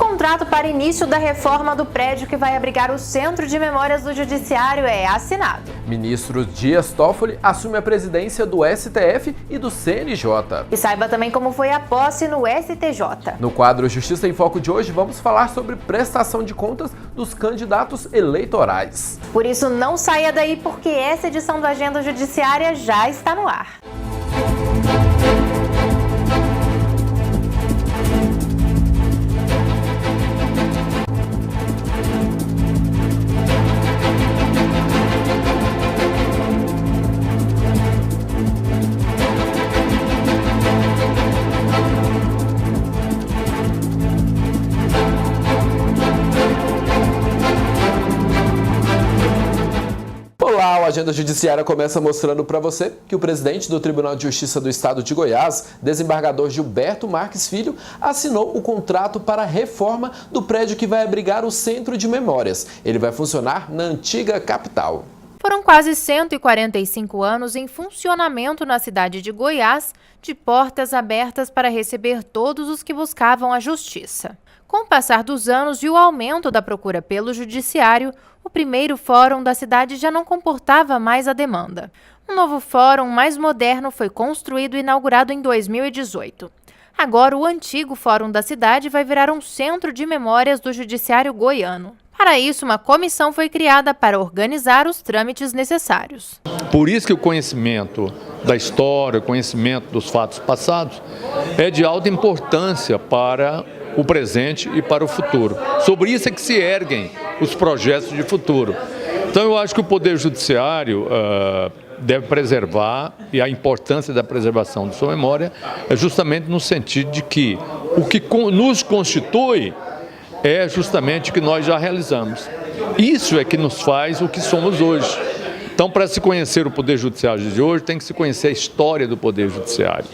O contrato para início da reforma do prédio que vai abrigar o Centro de Memórias do Judiciário é assinado. Ministro Dias Toffoli assume a presidência do STF e do CNJ. E saiba também como foi a posse no STJ. No quadro Justiça em Foco de hoje, vamos falar sobre prestação de contas dos candidatos eleitorais. Por isso, não saia daí, porque essa edição do Agenda Judiciária já está no ar. A Agenda Judiciária começa mostrando para você que o presidente do Tribunal de Justiça do Estado de Goiás, desembargador Gilberto Marques Filho, assinou o contrato para a reforma do prédio que vai abrigar o Centro de Memórias. Ele vai funcionar na antiga capital. Foram quase 145 anos em funcionamento na cidade de Goiás, de portas abertas para receber todos os que buscavam a justiça. Com o passar dos anos e o aumento da procura pelo judiciário, o primeiro fórum da cidade já não comportava mais a demanda. Um novo fórum mais moderno foi construído e inaugurado em 2018. Agora, o antigo fórum da cidade vai virar um centro de memórias do judiciário goiano. Para isso, uma comissão foi criada para organizar os trâmites necessários. Por isso que o conhecimento da história, o conhecimento dos fatos passados é de alta importância para o presente e para o futuro. Sobre isso é que se erguem os projetos de futuro. Então eu acho que o Poder Judiciário deve preservar, e a importância da preservação de sua memória é justamente no sentido de que o que nos constitui é justamente o que nós já realizamos. Isso é que nos faz o que somos hoje. Então, para se conhecer o Poder Judiciário de hoje, tem que se conhecer a história do Poder Judiciário.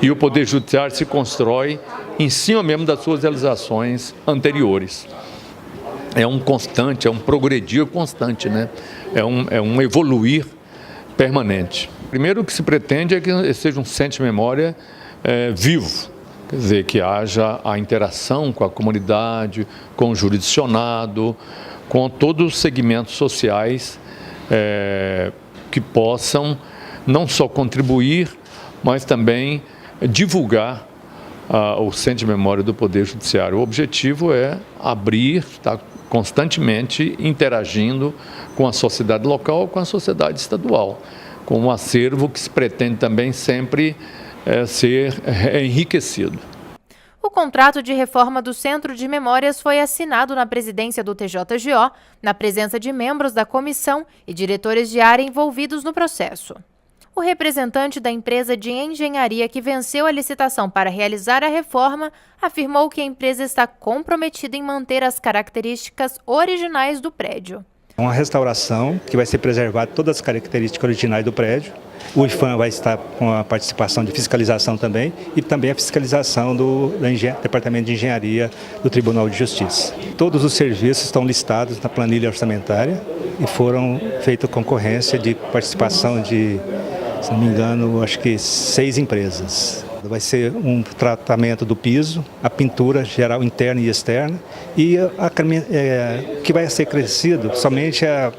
E o Poder Judiciário se constrói em cima mesmo das suas realizações anteriores. É um constante, é um progredir constante, né? É um evoluir permanente. Primeiro, o que se pretende é que seja um centro de memória vivo. Quer dizer, que haja a interação com a comunidade, com o jurisdicionado, com todos os segmentos sociais que possam não só contribuir, mas também divulgar o Centro de Memória do Poder Judiciário. O objetivo é abrir, estar constantemente interagindo com a sociedade local, com a sociedade estadual, com um acervo que se pretende também sempre ser enriquecido. O contrato de reforma do Centro de Memórias foi assinado na presidência do TJGO, na presença de membros da comissão e diretores de área envolvidos no processo. O representante da empresa de engenharia que venceu a licitação para realizar a reforma afirmou que a empresa está comprometida em manter as características originais do prédio. Uma restauração que vai ser preservada todas as características originais do prédio. O IFAM vai estar com a participação de fiscalização também e também a fiscalização do Departamento de Engenharia do Tribunal de Justiça. Todos os serviços estão listados na planilha orçamentária e foram feitas concorrência de participação de, se não me engano, acho que 6 empresas. Vai ser um tratamento do piso, a pintura geral interna e externa e que vai ser crescido somente a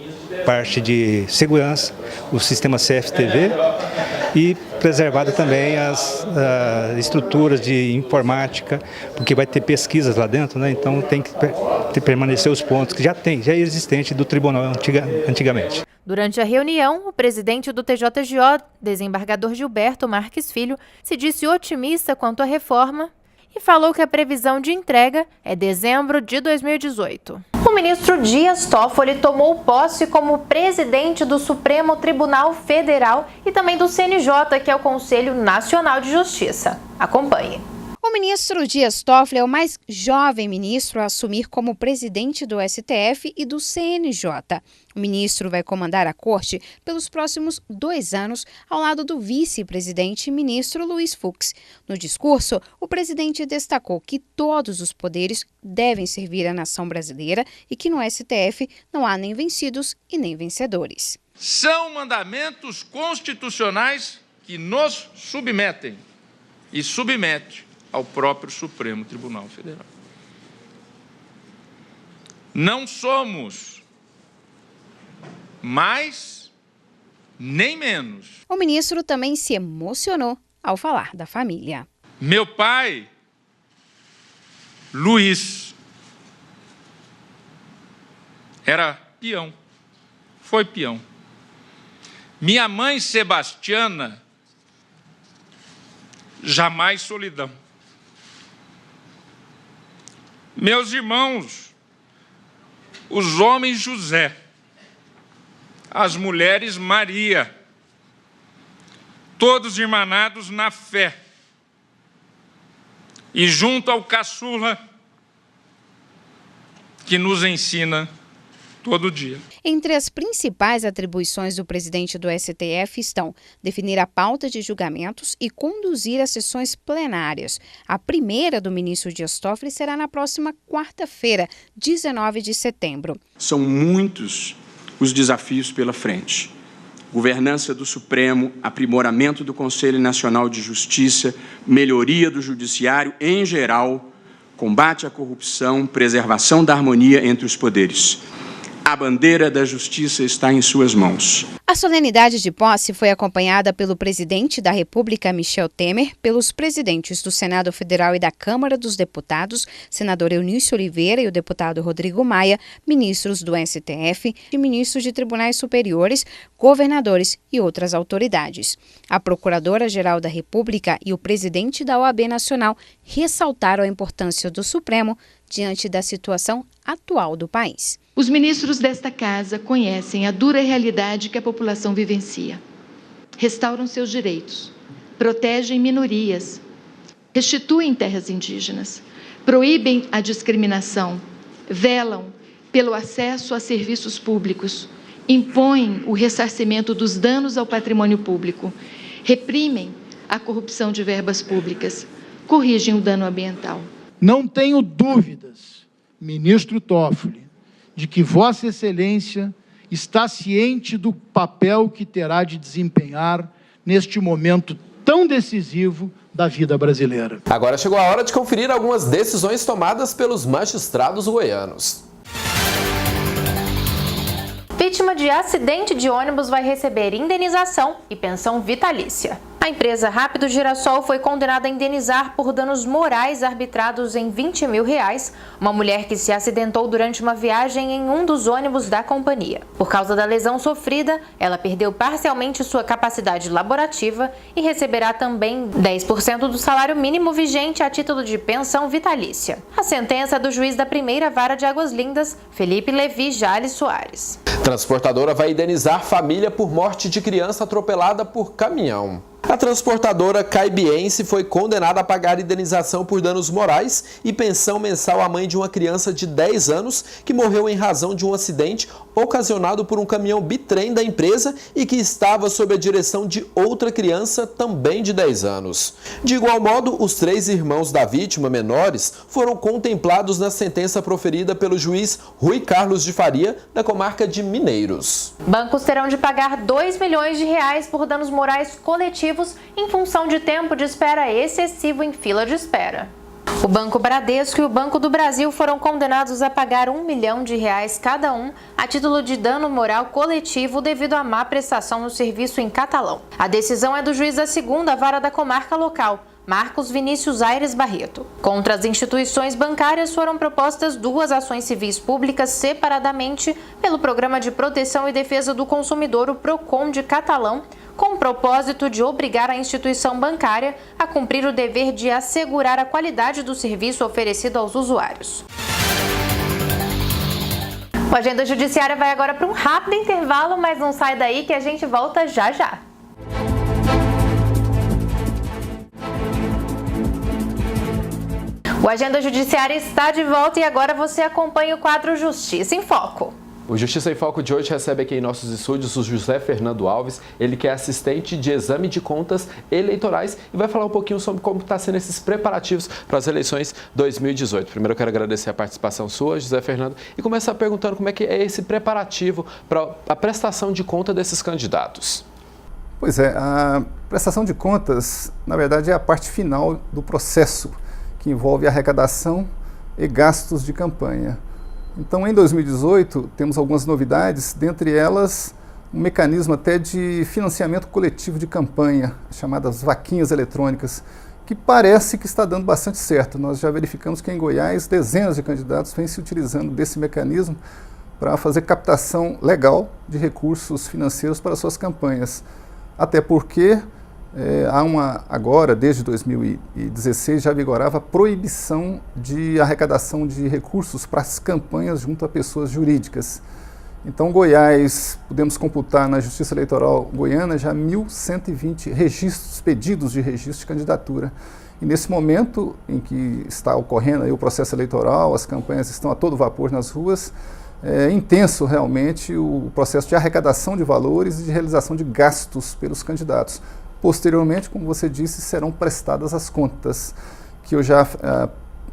parte de segurança, o sistema CFTV e preservada também as estruturas de informática, porque vai ter pesquisas lá dentro, né? Então tem que permanecer os pontos que já é existente do tribunal antigamente. Durante a reunião, o presidente do TJGO, desembargador Gilberto Marques Filho, se disse otimista quanto à reforma e falou que a previsão de entrega é dezembro de 2018. O ministro Dias Toffoli tomou posse como presidente do Supremo Tribunal Federal e também do CNJ, que é o Conselho Nacional de Justiça. Acompanhe. O ministro Dias Toffoli é o mais jovem ministro a assumir como presidente do STF e do CNJ. O ministro vai comandar a corte pelos próximos 2 anos, ao lado do vice-presidente ministro Luiz Fux. No discurso, o presidente destacou que todos os poderes devem servir à nação brasileira e que no STF não há nem vencidos e nem vencedores. São mandamentos constitucionais que nos submetem e submete ao próprio Supremo Tribunal Federal. Não somos mais nem menos. O ministro também se emocionou ao falar da família. Meu pai, Luiz, era peão, foi peão. Minha mãe, Sebastiana, jamais solidão. Meus irmãos, os homens José, as mulheres Maria, todos irmanados na fé. E junto ao caçula, que nos ensina todo dia. Entre as principais atribuições do presidente do STF estão definir a pauta de julgamentos e conduzir as sessões plenárias. A primeira do ministro Dias Toffoli será na próxima quarta-feira, 19 de setembro. São muitos os desafios pela frente. Governança do Supremo, aprimoramento do Conselho Nacional de Justiça, melhoria do Judiciário em geral, combate à corrupção, preservação da harmonia entre os poderes. A bandeira da justiça está em suas mãos. A solenidade de posse foi acompanhada pelo presidente da República, Michel Temer, pelos presidentes do Senado Federal e da Câmara dos Deputados, senador Eunício Oliveira e o deputado Rodrigo Maia, ministros do STF e ministros de tribunais superiores, governadores e outras autoridades. A Procuradora-Geral da República e o presidente da OAB Nacional ressaltaram a importância do Supremo diante da situação atual do país. Os ministros desta Casa conhecem a dura realidade que a população vivencia. Restauram seus direitos, protegem minorias, restituem terras indígenas, proíbem a discriminação, velam pelo acesso a serviços públicos, impõem o ressarcimento dos danos ao patrimônio público, reprimem a corrupção de verbas públicas, corrigem o dano ambiental. Não tenho dúvidas, ministro Toffoli, de que Vossa Excelência está ciente do papel que terá de desempenhar neste momento tão decisivo da vida brasileira. Agora chegou a hora de conferir algumas decisões tomadas pelos magistrados goianos. Vítima de acidente de ônibus vai receber indenização e pensão vitalícia. A empresa Rápido Girassol foi condenada a indenizar por danos morais arbitrados em R$20 mil uma mulher que se acidentou durante uma viagem em um dos ônibus da companhia. Por causa da lesão sofrida, ela perdeu parcialmente sua capacidade laborativa e receberá também 10% do salário mínimo vigente a título de pensão vitalícia. A sentença é do juiz da primeira vara de Águas Lindas, Felipe Levi Jales Soares. Transportadora vai indenizar família por morte de criança atropelada por caminhão. A transportadora caibiense foi condenada a pagar indenização por danos morais e pensão mensal à mãe de uma criança de 10 anos que morreu em razão de um acidente ocasionado por um caminhão bitrem da empresa e que estava sob a direção de outra criança também de 10 anos. De igual modo, os 3 irmãos da vítima menores foram contemplados na sentença proferida pelo juiz Rui Carlos de Faria, da comarca de Mineiros. Bancos terão de pagar R$2 milhões por danos morais coletivos em função de tempo de espera excessivo em fila de espera. O Banco Bradesco e o Banco do Brasil foram condenados a pagar R$1 milhão cada um a título de dano moral coletivo devido à má prestação no serviço em Catalão. A decisão é do juiz da segunda vara da comarca local, Marcos Vinícius Aires Barreto. Contra as instituições bancárias foram propostas 2 ações civis públicas separadamente pelo Programa de Proteção e Defesa do Consumidor, o PROCON de Catalão, com o propósito de obrigar a instituição bancária a cumprir o dever de assegurar a qualidade do serviço oferecido aos usuários. O Agenda Judiciária vai agora para um rápido intervalo, mas não sai daí que a gente volta já já. O Agenda Judiciária está de volta e agora você acompanha o quadro Justiça em Foco. O Justiça em Foco de hoje recebe aqui em nossos estúdios o José Fernando Alves, ele que é assistente de exame de contas eleitorais e vai falar um pouquinho sobre como está sendo esses preparativos para as eleições 2018. Primeiro eu quero agradecer a participação sua, José Fernando, e começar perguntando como é que é esse preparativo para a prestação de conta desses candidatos. Pois é, a prestação de contas, na verdade, é a parte final do processo que envolve arrecadação e gastos de campanha. Então, em 2018, temos algumas novidades, dentre elas um mecanismo até de financiamento coletivo de campanha, chamadas vaquinhas eletrônicas, que parece que está dando bastante certo. Nós já verificamos que em Goiás dezenas de candidatos vêm se utilizando desse mecanismo para fazer captação legal de recursos financeiros para suas campanhas. Até porque agora, desde 2016, já vigorava a proibição de arrecadação de recursos para as campanhas junto a pessoas jurídicas. Então, Goiás, podemos computar na Justiça Eleitoral Goiana já 1.120 registros, pedidos de registro de candidatura. E nesse momento em que está ocorrendo aí o processo eleitoral, as campanhas estão a todo vapor nas ruas, é intenso realmente o processo de arrecadação de valores e de realização de gastos pelos candidatos. Posteriormente, como você disse, serão prestadas as contas, que eu já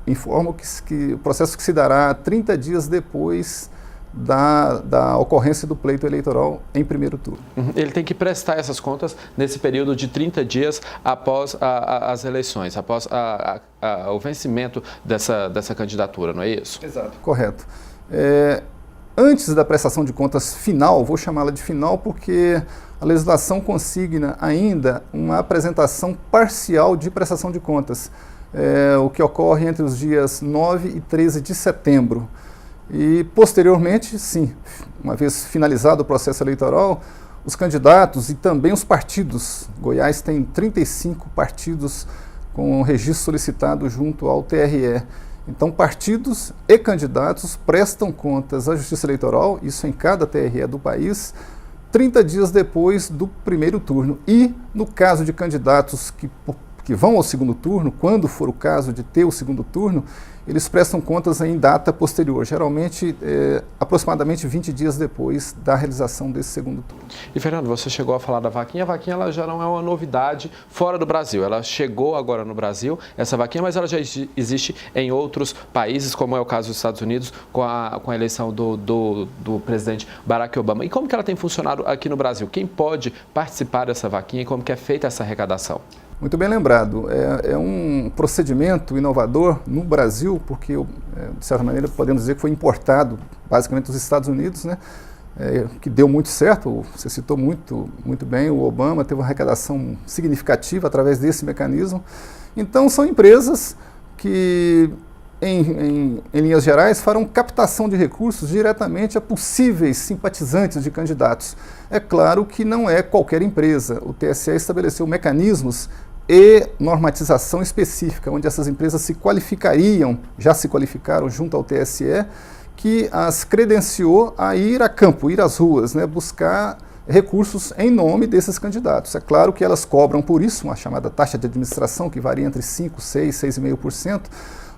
informo que o processo que se dará 30 dias depois da ocorrência do pleito eleitoral em primeiro turno. Ele tem que prestar essas contas nesse período de 30 dias após as eleições, após o vencimento dessa candidatura, não é isso? Exato. Correto. Antes da prestação de contas final, vou chamá-la de final porque a legislação consigna ainda uma apresentação parcial de prestação de contas, o que ocorre entre os dias 9 e 13 de setembro. E, posteriormente, sim, uma vez finalizado o processo eleitoral, os candidatos e também os partidos, Goiás tem 35 partidos com registro solicitado junto ao TRE. Então, partidos e candidatos prestam contas à Justiça Eleitoral, isso em cada TRE do país, 30 dias depois do primeiro turno. E, no caso de candidatos que vão ao segundo turno, quando for o caso de ter o segundo turno, eles prestam contas em data posterior, geralmente aproximadamente 20 dias depois da realização desse segundo turno. E, Fernando, você chegou a falar da vaquinha. A vaquinha ela já não é uma novidade fora do Brasil. Ela chegou agora no Brasil, essa vaquinha, mas ela já existe em outros países, como é o caso dos Estados Unidos, com a eleição do presidente Barack Obama. E como que ela tem funcionado aqui no Brasil? Quem pode participar dessa vaquinha e como que é feita essa arrecadação? Muito bem lembrado. É um procedimento inovador no Brasil, porque, de certa maneira, podemos dizer que foi importado basicamente dos Estados Unidos, né? Que deu muito certo. Você citou muito bem, o Obama teve uma arrecadação significativa através desse mecanismo. Então, são empresas que, em linhas gerais, farão captação de recursos diretamente a possíveis simpatizantes de candidatos. É claro que não é qualquer empresa. O TSE estabeleceu mecanismos e normatização específica, onde essas empresas já se qualificaram junto ao TSE, que as credenciou a ir a campo, ir às ruas, né, buscar recursos em nome desses candidatos. É claro que elas cobram por isso, uma chamada taxa de administração, que varia entre 5%, 6%, 6,5%,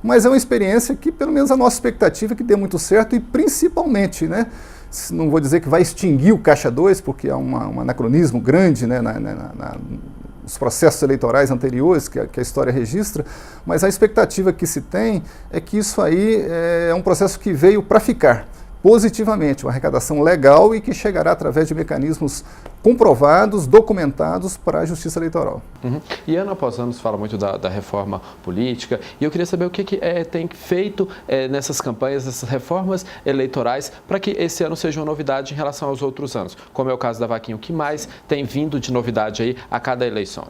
mas é uma experiência que, pelo menos a nossa expectativa, é que dê muito certo e principalmente, né, não vou dizer que vai extinguir o Caixa 2, porque há um anacronismo grande, né, nos processos eleitorais anteriores que a história registra, mas a expectativa que se tem é que isso aí é um processo que veio para ficar positivamente, uma arrecadação legal e que chegará através de mecanismos comprovados, documentados para a Justiça Eleitoral. E ano após ano se fala muito da reforma política e eu queria saber o que tem feito nessas campanhas, nessas reformas eleitorais para que esse ano seja uma novidade em relação aos outros anos, como é o caso da vaquinha. O que mais tem vindo de novidade aí a cada eleição?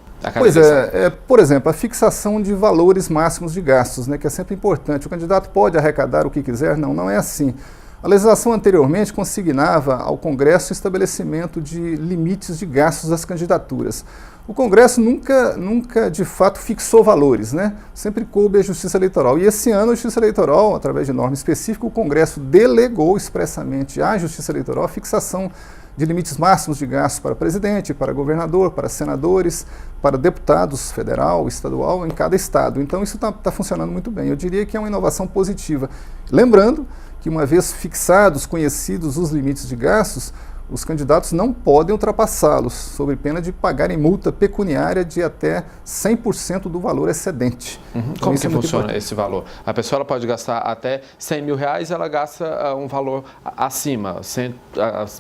Por exemplo, a fixação de valores máximos de gastos, né, que é sempre importante. O candidato pode arrecadar o que quiser? Não é assim. A legislação anteriormente consignava ao Congresso o estabelecimento de limites de gastos das candidaturas. O Congresso nunca de fato fixou valores, né? Sempre coube a Justiça Eleitoral. E esse ano a Justiça Eleitoral, através de norma específica, o Congresso delegou expressamente à Justiça Eleitoral a fixação de limites máximos de gastos para presidente, para governador, para senadores, para deputados federal, estadual, em cada estado. Então isso está funcionando muito bem. Eu diria que é uma inovação positiva. Lembrando que, uma vez fixados, conhecidos os limites de gastos, os candidatos não podem ultrapassá-los, sob pena de pagarem multa pecuniária de até 100% do valor excedente. Como que funciona esse valor? A pessoa ela pode gastar até R$100 mil, ela gasta um valor acima,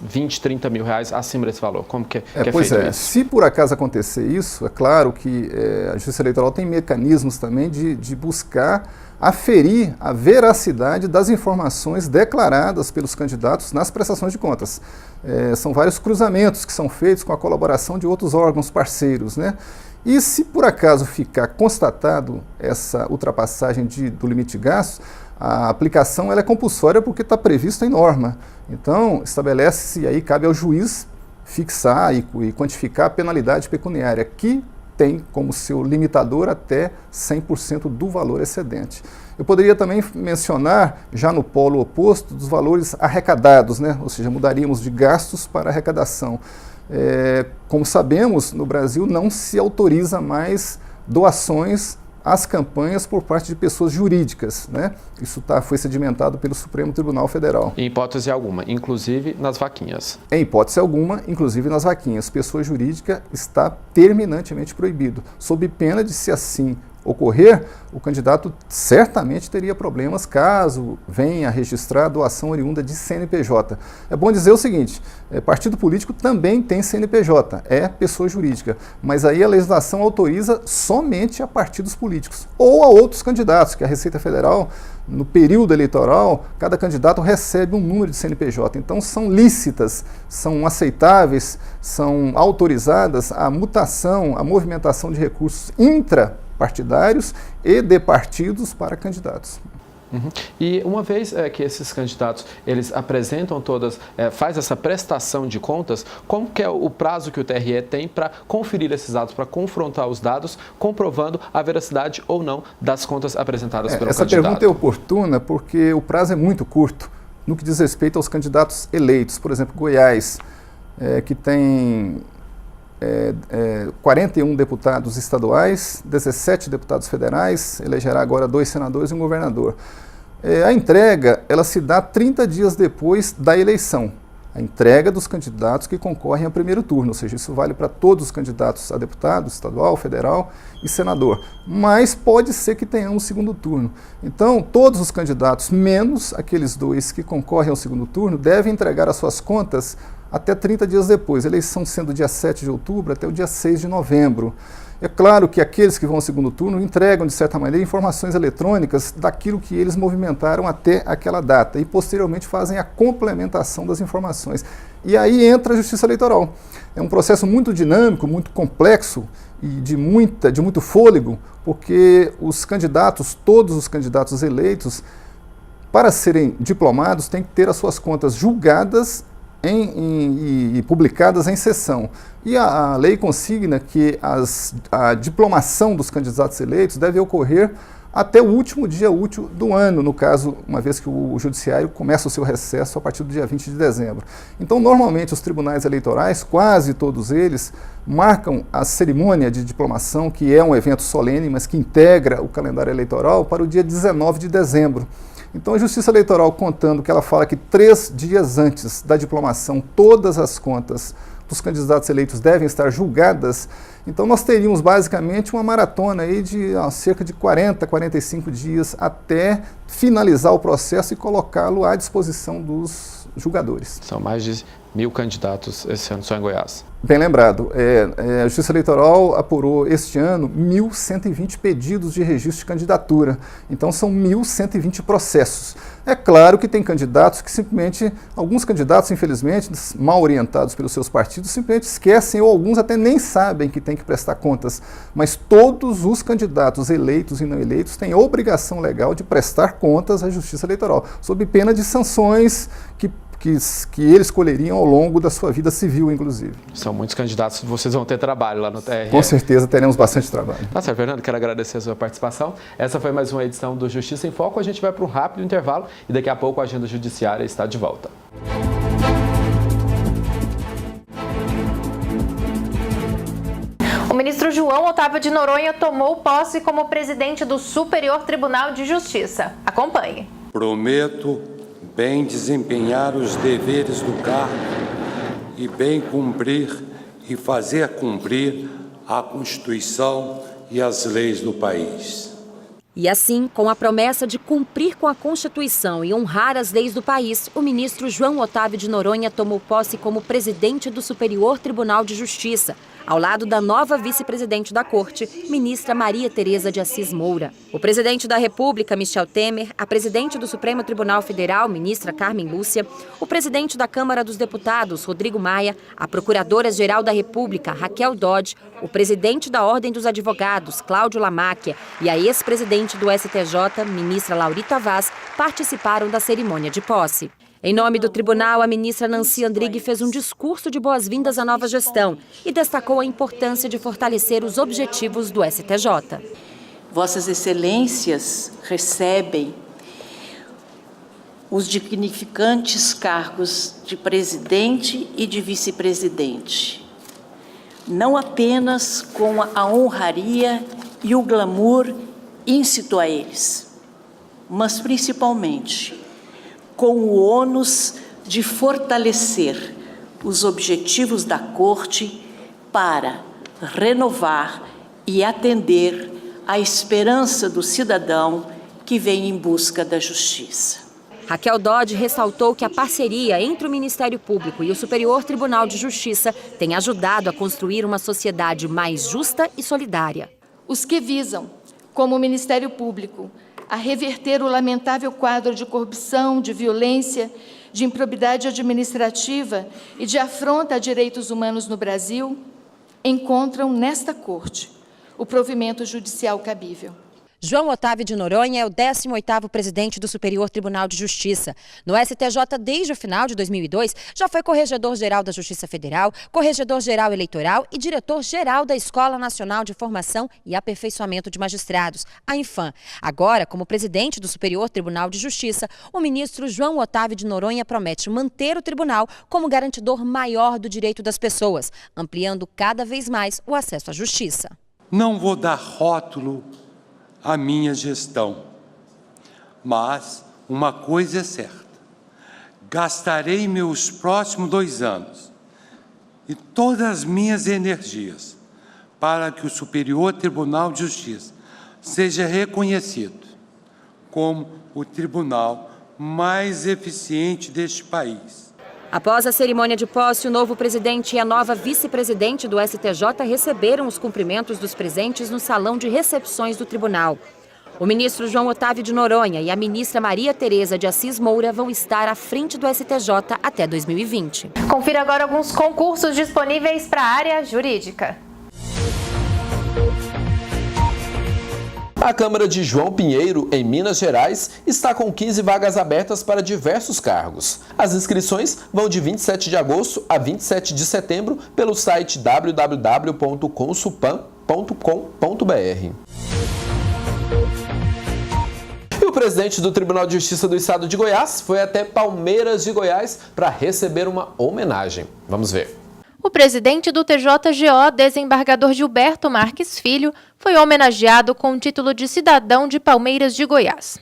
20, 30 mil reais acima desse valor. Como que é feito isso? Se por acaso acontecer isso, é claro que a Justiça Eleitoral tem mecanismos também de buscar aferir a veracidade das informações declaradas pelos candidatos nas prestações de contas. São vários cruzamentos que são feitos com a colaboração de outros órgãos parceiros, né? E se por acaso ficar constatado essa ultrapassagem do limite de gastos, a aplicação ela é compulsória porque está prevista em norma. Então, estabelece-se, e aí cabe ao juiz fixar e quantificar a penalidade pecuniária, que tem como seu limitador até 100% do valor excedente. Eu poderia também mencionar, já no polo oposto, dos valores arrecadados, né? Ou seja, mudaríamos de gastos para arrecadação. Como sabemos, no Brasil não se autoriza mais doações às campanhas por parte de pessoas jurídicas, né? Isso foi sedimentado pelo Supremo Tribunal Federal. Em hipótese alguma, inclusive nas vaquinhas. Em hipótese alguma, inclusive nas vaquinhas. Pessoa jurídica está terminantemente proibido, sob pena de, se assim ocorrer, o candidato certamente teria problemas caso venha a registrar doação oriunda de CNPJ. É bom dizer o seguinte, partido político também tem CNPJ, é pessoa jurídica, mas aí a legislação autoriza somente a partidos políticos ou a outros candidatos, que a Receita Federal, no período eleitoral, cada candidato recebe um número de CNPJ. Então são lícitas, são aceitáveis, são autorizadas a mutação, a movimentação de recursos intrapartidários e de partidos para candidatos. Uhum. E uma vez que esses candidatos eles apresentam todas, faz essa prestação de contas, como que é o prazo que o TRE tem para conferir esses dados, para confrontar os dados, comprovando a veracidade ou não das contas apresentadas pelo candidato? Essa pergunta é oportuna porque o prazo é muito curto no que diz respeito aos candidatos eleitos. Por exemplo, Goiás, que tem 41 deputados estaduais, 17 deputados federais, elegerá agora 2 senadores e um governador. A entrega, ela se dá 30 dias depois da eleição. A entrega dos candidatos que concorrem ao primeiro turno, ou seja, isso vale para todos os candidatos a deputado, estadual, federal e senador. Mas pode ser que tenhamos segundo turno. Então, todos os candidatos, menos aqueles 2 que concorrem ao segundo turno, devem entregar as suas contas até 30 dias depois, eleição sendo dia 7 de outubro até o dia 6 de novembro. É claro que aqueles que vão ao segundo turno entregam, de certa maneira, informações eletrônicas daquilo que eles movimentaram até aquela data e, posteriormente, fazem a complementação das informações. E aí entra a Justiça Eleitoral. É um processo muito dinâmico, muito complexo e de muito fôlego, porque os candidatos, todos os candidatos eleitos, para serem diplomados, têm que ter as suas contas julgadas e publicadas em sessão. E a lei consigna que a diplomação dos candidatos eleitos deve ocorrer até o último dia útil do ano, no caso, uma vez que o judiciário começa o seu recesso a partir do dia 20 de dezembro. Então, normalmente, os tribunais eleitorais, quase todos eles, marcam a cerimônia de diplomação, que é um evento solene, mas que integra o calendário eleitoral, para o dia 19 de dezembro. Então, a Justiça Eleitoral, contando que ela fala que 3 dias antes da diplomação, todas as contas dos candidatos eleitos devem estar julgadas, então nós teríamos basicamente uma maratona aí de cerca de 40, 45 dias até finalizar o processo e colocá-lo à disposição dos julgadores. São mais de 1.000 candidatos esse ano só em Goiás. Bem lembrado, a Justiça Eleitoral apurou este ano 1.120 pedidos de registro de candidatura, então são 1.120 processos. É claro que tem candidatos que simplesmente, alguns candidatos infelizmente, mal orientados pelos seus partidos, simplesmente esquecem ou alguns até nem sabem que tem que prestar contas, mas todos os candidatos eleitos e não eleitos têm obrigação legal de prestar contas à Justiça Eleitoral, sob pena de sanções que eles colheriam ao longo da sua vida civil, inclusive. São muitos candidatos, vocês vão ter trabalho lá no TRE. Com certeza teremos bastante trabalho. Tá certo, Fernando, quero agradecer a sua participação. Essa foi mais uma edição do Justiça em Foco. A gente vai para um rápido intervalo e daqui a pouco a agenda judiciária está de volta. O ministro João Otávio de Noronha tomou posse como presidente do Superior Tribunal de Justiça. Acompanhe. Prometo bem desempenhar os deveres do cargo e bem cumprir e fazer cumprir a Constituição e as leis do país. E assim, com a promessa de cumprir com a Constituição e honrar as leis do país, o ministro João Otávio de Noronha tomou posse como presidente do Superior Tribunal de Justiça. ao lado da nova vice-presidente da Corte, ministra Maria Tereza de Assis Moura. O presidente da República, Michel Temer, a presidente do Supremo Tribunal Federal, ministra Carmen Lúcia, o presidente da Câmara dos Deputados, Rodrigo Maia, a procuradora-geral da República, Raquel Dodge, o presidente da Ordem dos Advogados, Cláudio Lamáquia, e a ex-presidente do STJ, ministra Laurita Vaz, participaram da cerimônia de posse. Em nome do tribunal, a ministra Nancy Andrighi fez um discurso de boas-vindas à nova gestão e destacou a importância de fortalecer os objetivos do STJ. Vossas Excelências recebem os dignificantes cargos de presidente e de vice-presidente, não apenas com a honraria e o glamour íncito a eles, mas principalmente com o ônus de fortalecer os objetivos da Corte para renovar e atender à esperança do cidadão que vem em busca da justiça. Raquel Dodge ressaltou que a parceria entre o Ministério Público e o Superior Tribunal de Justiça tem ajudado a construir uma sociedade mais justa e solidária. Os que visam, como o Ministério Público, a reverter o lamentável quadro de corrupção, de violência, de improbidade administrativa e de afronta a direitos humanos no Brasil, encontram nesta Corte o provimento judicial cabível. João Otávio de Noronha é o 18º presidente do Superior Tribunal de Justiça. No STJ, desde o final de 2002, já foi corregedor-geral da Justiça Federal, corregedor-geral eleitoral e diretor-geral da Escola Nacional de Formação e Aperfeiçoamento de Magistrados, a Infam. Agora, como presidente do Superior Tribunal de Justiça, o ministro João Otávio de Noronha promete manter o tribunal como garantidor maior do direito das pessoas, ampliando cada vez mais o acesso à justiça. Não vou dar rótulo à minha gestão, mas uma coisa é certa: gastarei meus próximos 2 anos e todas as minhas energias para que o Superior Tribunal de Justiça seja reconhecido como o tribunal mais eficiente deste país. Após a cerimônia de posse, o novo presidente e a nova vice-presidente do STJ receberam os cumprimentos dos presentes no salão de recepções do tribunal. O ministro João Otávio de Noronha e a ministra Maria Tereza de Assis Moura vão estar à frente do STJ até 2020. Confira agora alguns concursos disponíveis para a área jurídica. A Câmara de João Pinheiro, em Minas Gerais, está com 15 vagas abertas para diversos cargos. As inscrições vão de 27 de agosto a 27 de setembro pelo site www.consulpan.com.br. E o presidente do Tribunal de Justiça do Estado de Goiás foi até Palmeiras de Goiás para receber uma homenagem. Vamos ver. O presidente do TJGO, desembargador Gilberto Marques Filho, foi homenageado com o título de cidadão de Palmeiras de Goiás.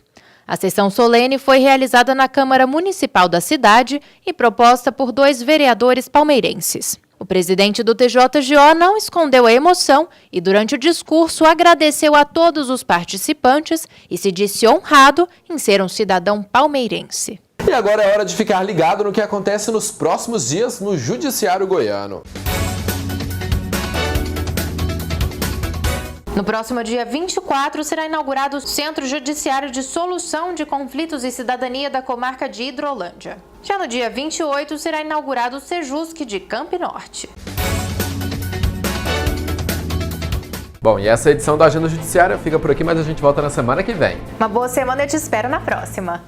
A sessão solene foi realizada na Câmara Municipal da cidade e proposta por 2 vereadores palmeirenses. O presidente do TJGO não escondeu a emoção e, durante o discurso, agradeceu a todos os participantes e se disse honrado em ser um cidadão palmeirense. E agora é hora de ficar ligado no que acontece nos próximos dias no Judiciário Goiano. No próximo dia 24, será inaugurado o Centro Judiciário de Solução de Conflitos e Cidadania da comarca de Hidrolândia. Já no dia 28, será inaugurado o Sejusc de Campo Norte. Bom, e essa edição da Agenda Judiciária fica por aqui, mas a gente volta na semana que vem. Uma boa semana e te espero na próxima.